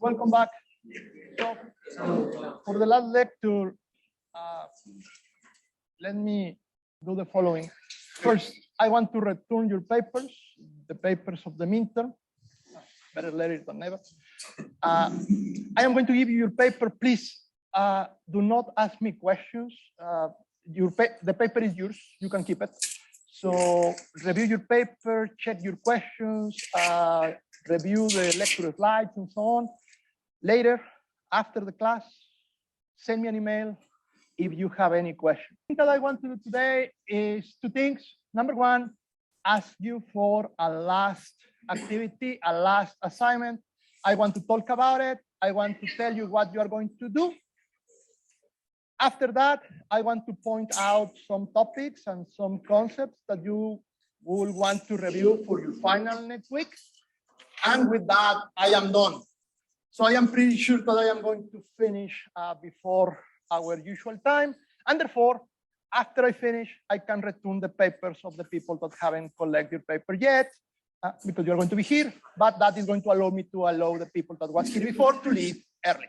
welcome back. So, for the last lecture, let me do the following. First, I want to return your papers, the papers of the midterm. Better later than never. I am going to give you your paper. Please do not ask me questions. The paper is yours. You can keep it. So review your paper, check your questions, review the lecture slides and so on. Later, after the class, send me an email if you have any questions. The thing that I want to do today is two things. Number one, ask you for a last activity, a last assignment. I want to talk about it. I want to tell you what you are going to do. After that, I want to point out some topics and some concepts that you will want to review for your final next week. And with that, I am done. So I am pretty sure that I am going to finish before our usual time. And therefore, after I finish, I can return the papers of the people that haven't collected your paper yet, because you're going to be here. But that is going to allow me to allow the people that was here before to leave early.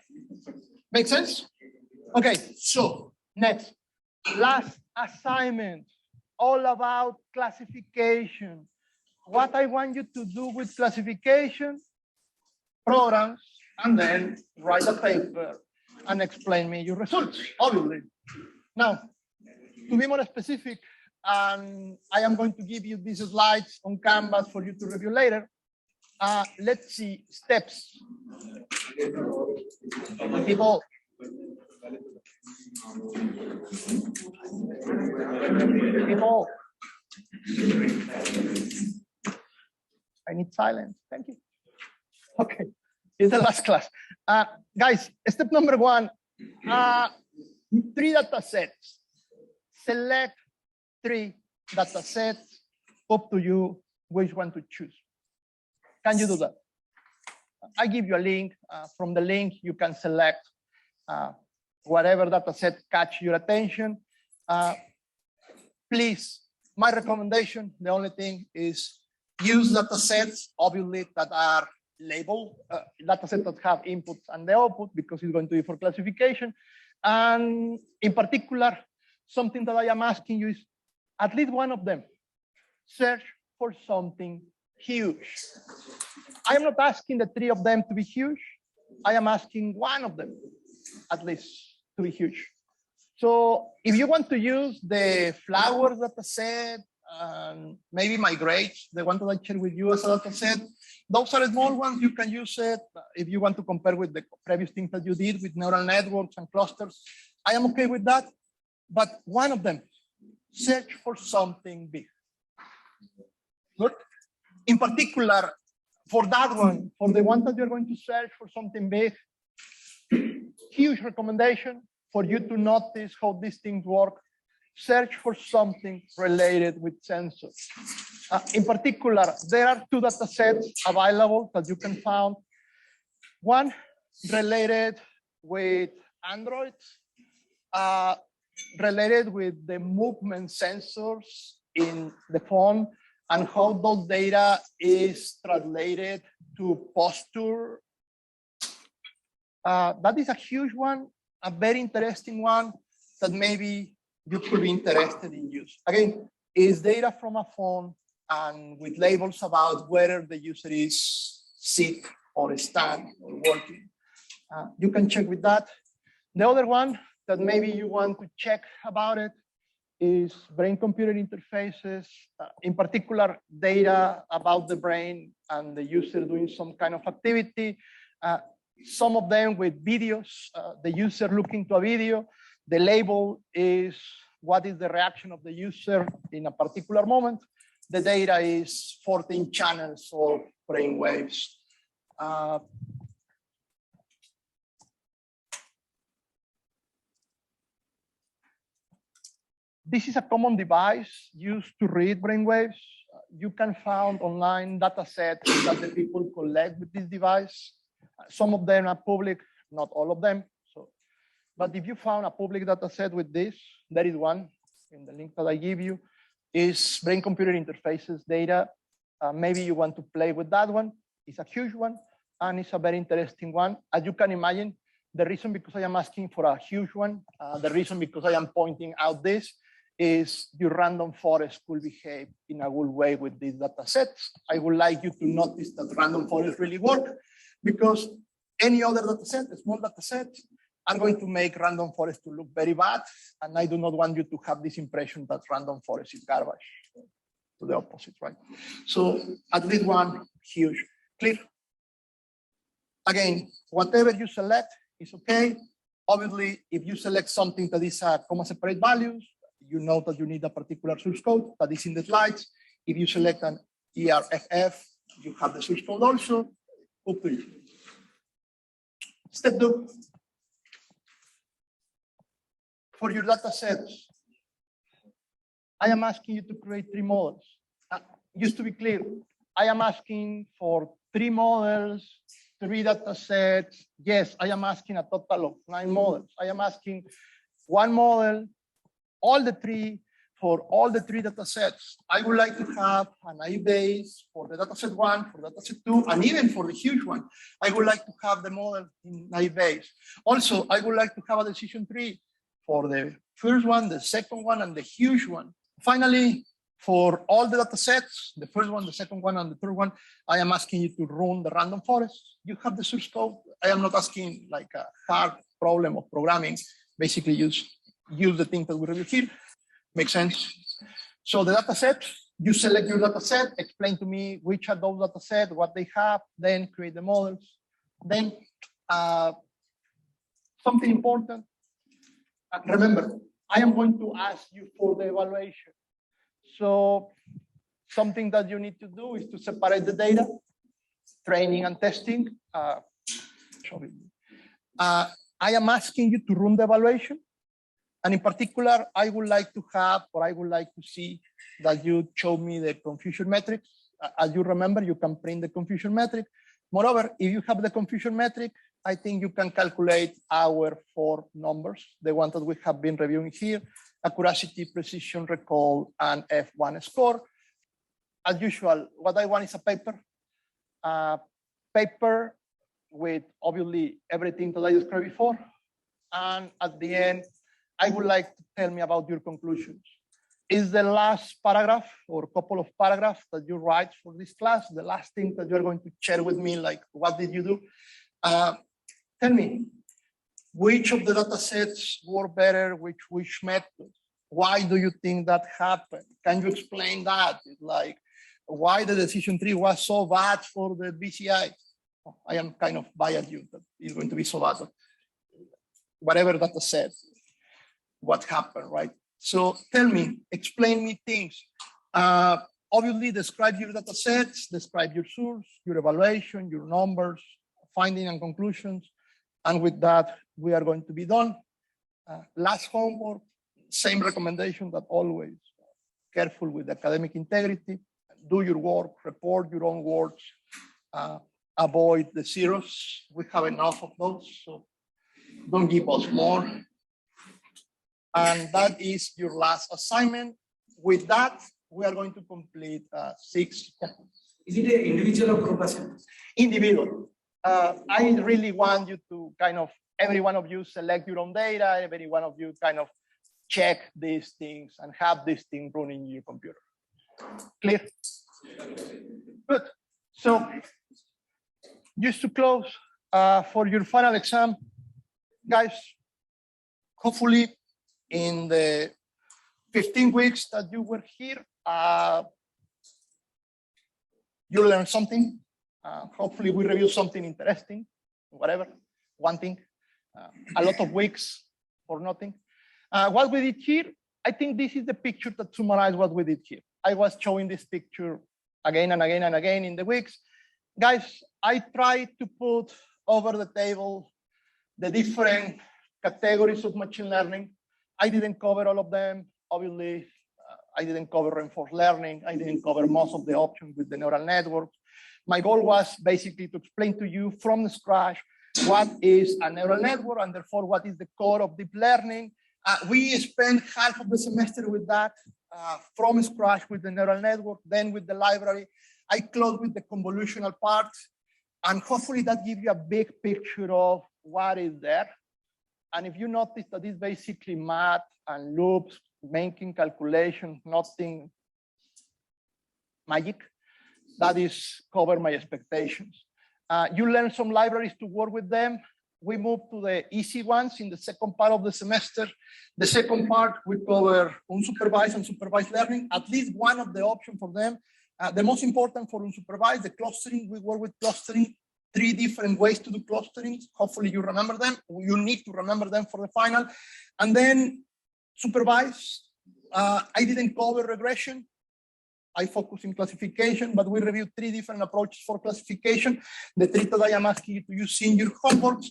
Make sense? Okay, so next, last assignment, all about classification. What I want you to do with classification, programs, and then write a paper and explain me your results, obviously. Now, to be more specific, I am going to give you these slides on Canvas for you to review later. Let's see steps. People. People. I need silence. Thank you. Okay, it's the last class. Guys, step number one, 3 data sets. Select 3 data sets. Up to you which one to choose. Can you do that? I give you a link. From the link, you can select whatever data set catch your attention. Please, my recommendation, the only thing is use data sets, obviously, that are labeled, data sets that have inputs and the output, because it's going to be for classification. And in particular, something that I am asking you is at least one of them. Search for something huge. I am not asking the 3 of them to be huge. I am asking one of them, at least, to be huge. So if you want to use the flowers data set, maybe migrate, the one that I shared with you as a data set, those are small ones. You can use it if you want to compare with the previous things that you did with neural networks and clusters. I am okay with that. But one of them, search for something big. Good. In particular, for that one, for the one that you're going to search for something big, huge recommendation for you to notice how these things work. Search for something related with sensors. In particular, there are 2 data sets available that you can find. One related with Android, related with the movement sensors in the phone and how those data is translated to posture. That is a huge one, a very interesting one that maybe you could be interested in use. Again, is data from a phone and with labels about whether the user is sick or stand or working. You can check with that. The other one that maybe you want to check about it is brain-computer interfaces, in particular data about the brain and the user doing some kind of activity. Some of them with videos, the user looking to a video. The label is what is the reaction of the user in a particular moment. The data is 14 channels of brain waves. This is a common device used to read brainwaves. You can find online data sets that the people collect with this device. Some of them are public, not all of them. So, but if you found a public data set with this, there is one in the link that I give you, is brain-computer interfaces data. Maybe you want to play with that one. It's a huge one. and it's a very interesting one. As you can imagine, the reason because I am asking for a huge one, the reason because I am pointing out this is your random forest could behave in a good way with these data sets. I would like you to notice that random forest really work, because any other data set, a small data set, are going to make random forest to look very bad. And I do not want you to have this impression that random forest is garbage. To the opposite, right? So at least one huge, clear. Again, whatever you select is okay. Obviously, if you select something that is a comma separate values, you know that you need a particular source code that is in the slides. If you select an ERFF, you have the source code also. Up to you. Step 2. For your data sets, I am asking you to create 3 models. Just to be clear, I am asking for 3 models, 3 data sets. Yes, I am asking a total of 9 models. I am asking 1 model, all the 3, for all the 3 data sets. I would like to have an I base for the data set 1, for data set 2, and even for the huge one. I would like to have the model in I base. Also, I would like to have a decision tree for the first one, the second one, and the huge one. Finally, for all the data sets, the first one, the second one, and the third one, I am asking you to run the random forest. You have the source code. I am not asking like a hard problem of programming. Basically, use the thing that we review here. Makes sense? So the data set, you select your data set, explain to me which are those data sets, what they have, then create the models. Then something important. Remember, I am going to ask you for the evaluation. So something that you need to do is to separate the data, training and testing. I am asking you to run the evaluation. And in particular, I would like to have, or I would like to see that you show me the confusion metrics. As you remember, you can print the confusion metric. Moreover, if you have the confusion metric, I think you can calculate our 4 numbers, the ones that we have been reviewing here: accuracy, precision, recall, and F1 score. As usual, what I want is a paper. Paper with obviously everything that I described before. And at the end, I would like to tell me about your conclusions. Is the last paragraph or couple of paragraphs that you write for this class the last thing that you're going to share with me, like what did you do? Tell me, which of the data sets were better, which method? Why do you think that happened? Can you explain that? Like, why the decision tree was so bad for the BCI? I am kind of biased you that it's going to be so bad. Whatever data set, what happened, right? So tell me, explain me things. Obviously, describe your data sets, describe your source, your evaluation, your numbers, finding and conclusions. And with that, we are going to be done. Last homework, same recommendation that always, careful with academic integrity, do your work, report your own words, avoid the zeros. We have enough of those, so don't give us more. And that is your last assignment. With that, we are going to complete 6. Is it an individual or group assignment? Individual. I really want you to kind of, every one of you select your own data, every one of you kind of check these things and have this thing running in your computer. Clear? Good. So just to close, for your final exam, guys, hopefully in the 15 weeks that you were here, you learned something. Hopefully we review something interesting, whatever, one thing, a lot of weeks for nothing. What we did here, I think this is the picture that summarizes what we did here. I was showing this picture again and again and again in the weeks. Guys, I tried to put over the table the different categories of machine learning. I didn't cover all of them. Obviously, I didn't cover reinforced learning. I didn't cover most of the options with the neural networks. My goal was basically to explain to you from scratch what is a neural network and therefore what is the core of deep learning. We spent half of the semester with that, from scratch with the neural network, then with the library. I closed with the convolutional part. And hopefully that gives you a big picture of what is there. And if you notice that it's basically math and loops, making calculations, nothing magic, that is cover my expectations. You learn some libraries to work with them. We move to the easy ones in the second part of the semester. The second part, we cover unsupervised and supervised learning, at least one of the options for them. The most important for unsupervised, the clustering, we work with clustering, 3 different ways to do clustering. Hopefully you remember them. You need to remember them for the final. And then supervised, I didn't cover regression. I focus in classification, but we reviewed 3 different approaches for classification. The 3 that I am asking you to use in your homeworks.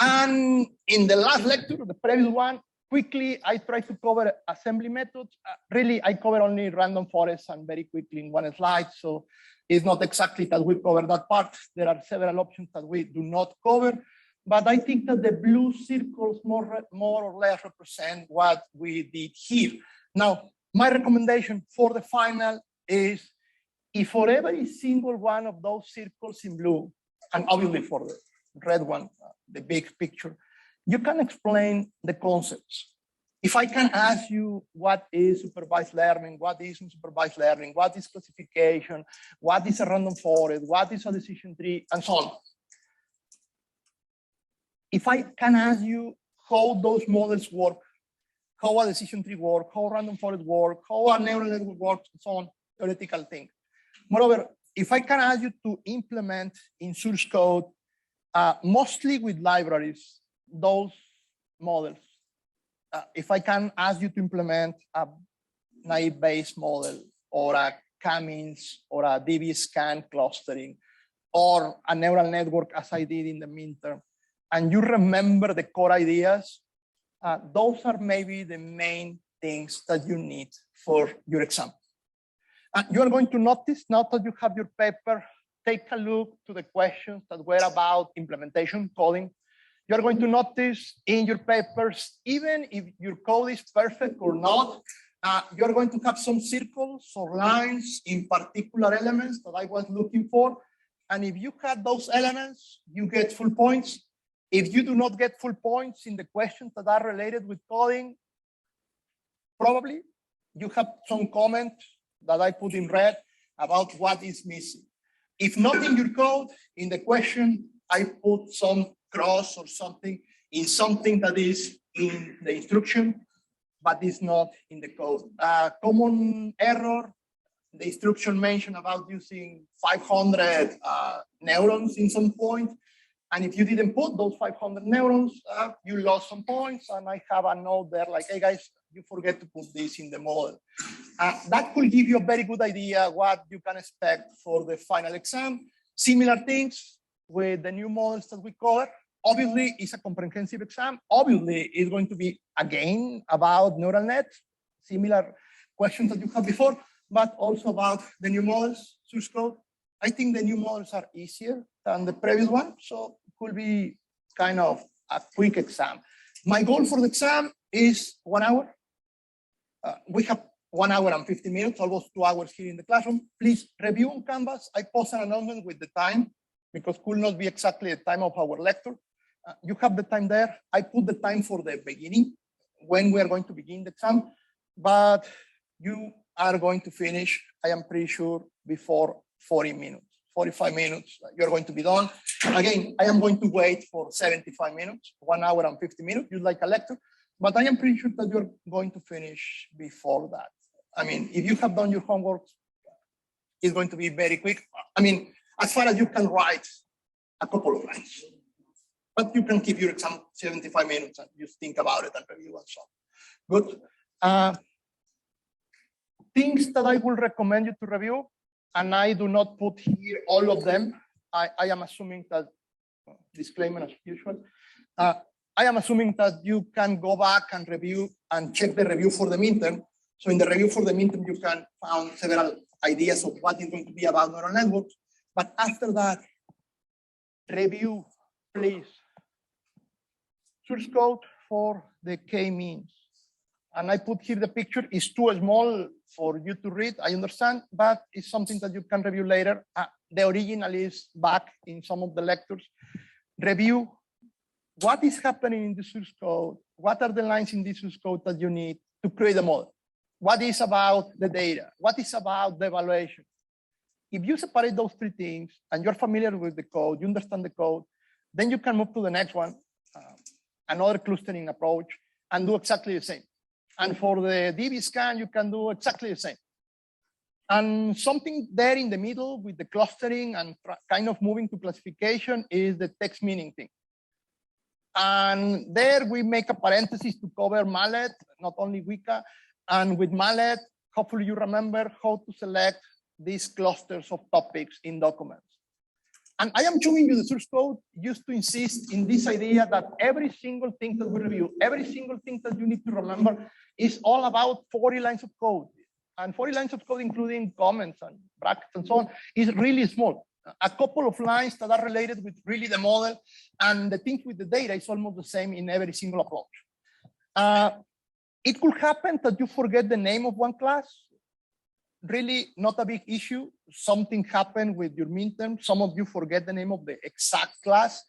And in the last lecture, the previous one, quickly, I tried to cover assembly methods. Really, I cover only random forests and very quickly in one slide. So it's not exactly that we cover that part. There are several options that we do not cover. But I think that the blue circles more or less represent what we did here. Now, my recommendation for the final is if for every single one of those circles in blue, and obviously for the red one, the big picture, you can explain the concepts. If I can ask you what is supervised learning, what is unsupervised learning, what is classification, what is a random forest, what is a decision tree, and so on. If I can ask you how those models work, how a decision tree works, how random forest work, how a neural network works, and so on, theoretical thing. Moreover, if I can ask you to implement in source code, mostly with libraries, those models. If I can ask you to implement a naive-based model or a K-means or a DB-scan clustering or a neural network as I did in the midterm, and you remember the core ideas, those are maybe the main things that you need for your exam. You are going to notice now that you have your paper, take a look to the questions that were about implementation coding. You're going to notice in your papers, even if your code is perfect or not, you're going to have some circles or lines in particular elements that I was looking for. And if you have those elements, you get full points. If you do not get full points in the questions that are related with coding, probably you have some comment that I put in red about what is missing. If not in your code, in the question, I put some cross or something in something that is in the instruction, but is not in the code. Common error, the instruction mentioned about using 500 neurons in some point. And if you didn't put those 500 neurons, you lost some points. And I have a note there like, hey guys, you forget to put this in the model. That could give you a very good idea what you can expect for the final exam. Similar things with the new models that we cover. Obviously, it's a comprehensive exam. Obviously, it's going to be, again, about neural net, similar questions that you had before, but also about the new models, source code. I think the new models are easier than the previous one, so it could be kind of a quick exam. My goal for the exam is 1 hour. We have 1 hour and 50 minutes, almost 2 hours here in the classroom. Please review on Canvas. I post an announcement with the time because it could not be exactly the time of our lecture. You have the time there. I put the time for the beginning, when we are going to begin the exam, but you are going to finish, I am pretty sure, before 40 minutes, 45 minutes, you're going to be done. Again, I am going to wait for 75 minutes, 1 hour and 50 minutes, just like a lecture, but I am pretty sure that you're going to finish before that. I mean, if you have done your homework, it's going to be very quick. I mean, as far as you can write a couple of lines, but you can keep your exam 75 minutes and just think about it and review and so on. Good. Things that I will recommend you to review, and I do not put here all of them. I am assuming that, disclaimer as usual, I am assuming that you can go back and review and check the review for the midterm. So in the review for the midterm, you can find several ideas of what is going to be about neural networks. But after that, review, please. Source code for the K-means. And I put here the picture. It's too small for you to read, I understand, but it's something that you can review later. the original is back in some of the lectures. Review what is happening in the source code, what are the lines in the source code that you need to create a model, what is about the data, what is about the evaluation. If you separate those three things and you're familiar with the code, you understand the code, then you can move to the next one, another clustering approach, and do exactly the same. And for the DB scan, you can do exactly the same. And something there in the middle with the clustering and kind of moving to classification is the text meaning thing. And there we make a parenthesis to cover Mallet, not only Weka. And with Mallet, hopefully you remember how to select these clusters of topics in documents. And I am showing you the source code just to insist in this idea that every single thing that we review, every single thing that you need to remember is all about 40 lines of code. And 40 lines of code, including comments and brackets and so on, is really small. A couple of lines that are related with really the model, and the things with the data is almost the same in every single approach. It could happen that you forget the name of one class. Really not a big issue. Something happened with your midterm. Some of you forget the name of the exact class.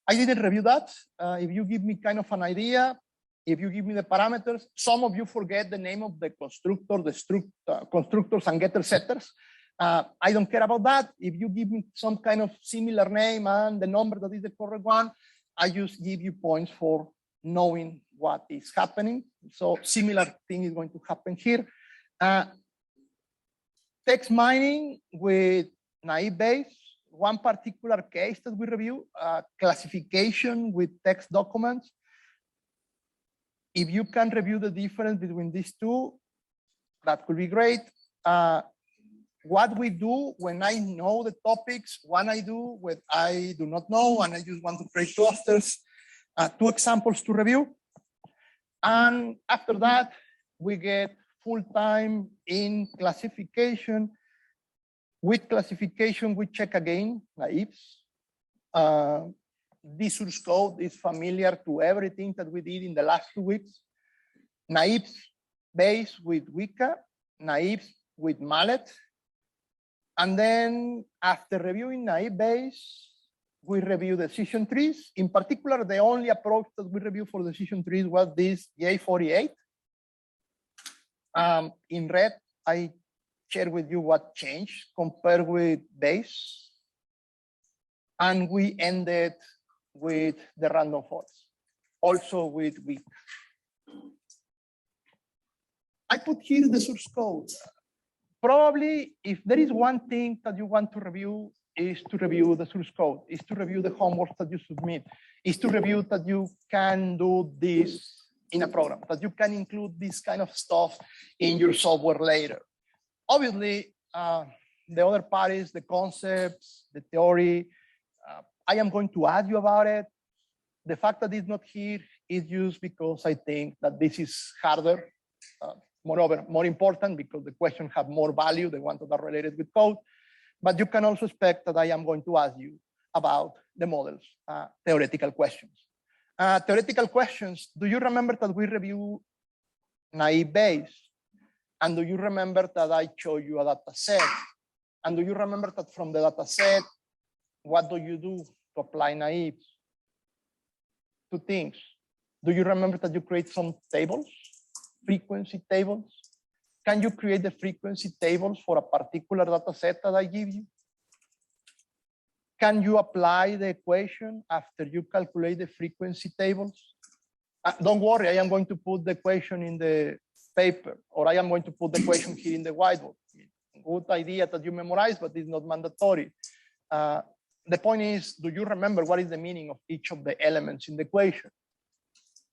I didn't review that. If you give me kind of an idea, if you give me the parameters, some of you forget the name of the constructor, the constructors and getter setters. I don't care about that. If you give me some kind of similar name and the number that is the correct one, I just give you points for knowing what is happening. So similar thing is going to happen here. Text mining with naive Bayes, one particular case that we review, classification with text documents. If you can review the difference between these two, that could be great. What we do when I know the topics, what I do when I do not know, and I just want to create clusters, two examples to review. And after that, we get full time in classification. With classification, we check again naives. This source code is familiar to everything that we did in the last 2 weeks. Naives Bayes with Weka, naives with Mallet. And then after reviewing naive Bayes, we review decision trees. In particular, the only approach that we review for decision trees was this J48. In red, I share with you what changed compared with Bayes. And we ended with the random forest, also with Weka. I put here the source code. Probably if there is one thing that you want to review is to review the source code, is to review the homework that you submit, is to review that you can do this in a program, that you can include this kind of stuff in your software later. Obviously, the other part is the concepts, the theory. I am going to ask you about it. The fact that it's not here is just because I think that this is harder. Moreover, more important because the questions have more value, the ones that are related with code. But you can also expect that I am going to ask you about the models, theoretical questions. Theoretical questions, do you remember that we review naive Bayes? And do you remember that I showed you a data set? And do you remember that from the data set, what do you do to apply naive? Two things. Do you remember that you create some tables? Frequency tables? Can you create the frequency tables for a particular data set that I give you? Can you apply the equation after you calculate the frequency tables? Don't worry, I am going to put the equation in the paper, or I am going to put the equation here in the whiteboard. Good idea that you memorize, but it's not mandatory. The point is, do you remember what is the meaning of each of the elements in the equation?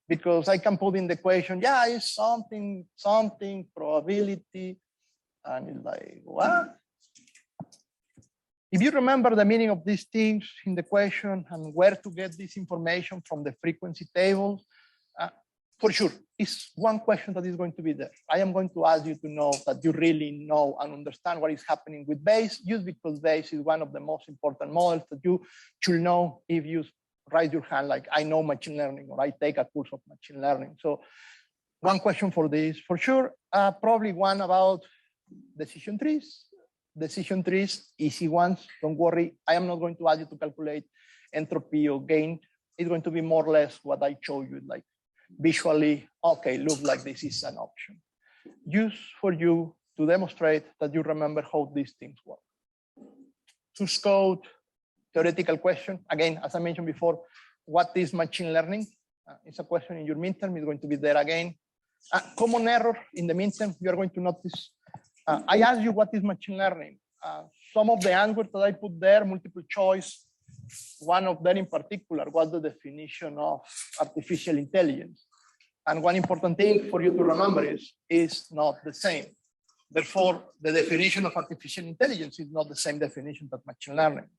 Because I can put in the equation, yeah, it's something, probability, and it's like, what? If you remember the meaning of these things in the question and where to get this information from the frequency tables, for sure, it's one question that is going to be there. I am going to ask you to know that you really know and understand what is happening with Bayes, just because Bayes is one of the most important models that you should know if you raise your hand like I know machine learning or I take a course of machine learning. So one question for this, for sure, probably one about decision trees, decision trees, easy ones. Don't worry. I am not going to ask you to calculate entropy or gain. It's going to be more or less what I showed you, like visually, okay, look like this is an option. Use for you to demonstrate that you remember how these things work. Source code, theoretical question. Again, as I mentioned before, what is machine learning? It's a question in your midterm. It's going to be there again. Common error in the midterm, you are going to notice. I asked you what is machine learning. Some of the answers that I put there, multiple choice, one of them in particular was the definition of artificial intelligence. And one important thing for you to remember is not the same. Therefore, the definition of artificial intelligence is not the same definition that machine learning.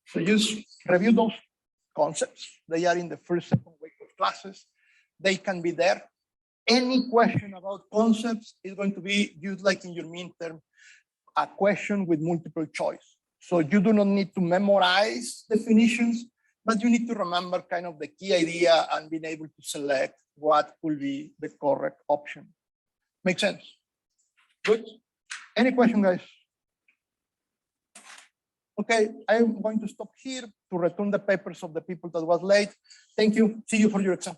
So just review those concepts. They are in the first, second week of classes. They can be there. Any question about concepts is going to be used like in your midterm, a question with multiple choice. So you do not need to memorize definitions, but you need to remember kind of the key idea and being able to select what will be the correct option. Make sense? Good. Any question, guys? Okay, I'm going to stop here to return the papers of the people that was late. Thank you. See you for your exam.